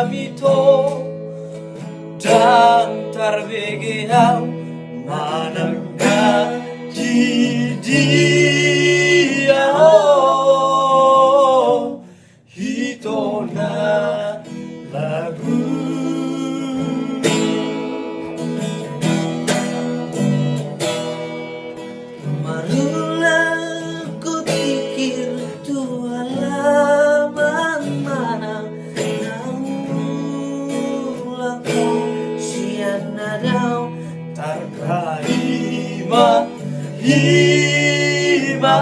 kami to dan terbegiau manangga di dia hito na lagu marulah ku pikir tua laman mana naulah kau siana dau tarkaima hima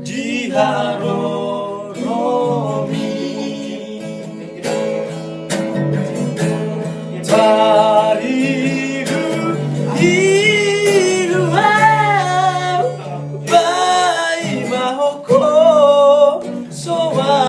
di haroromi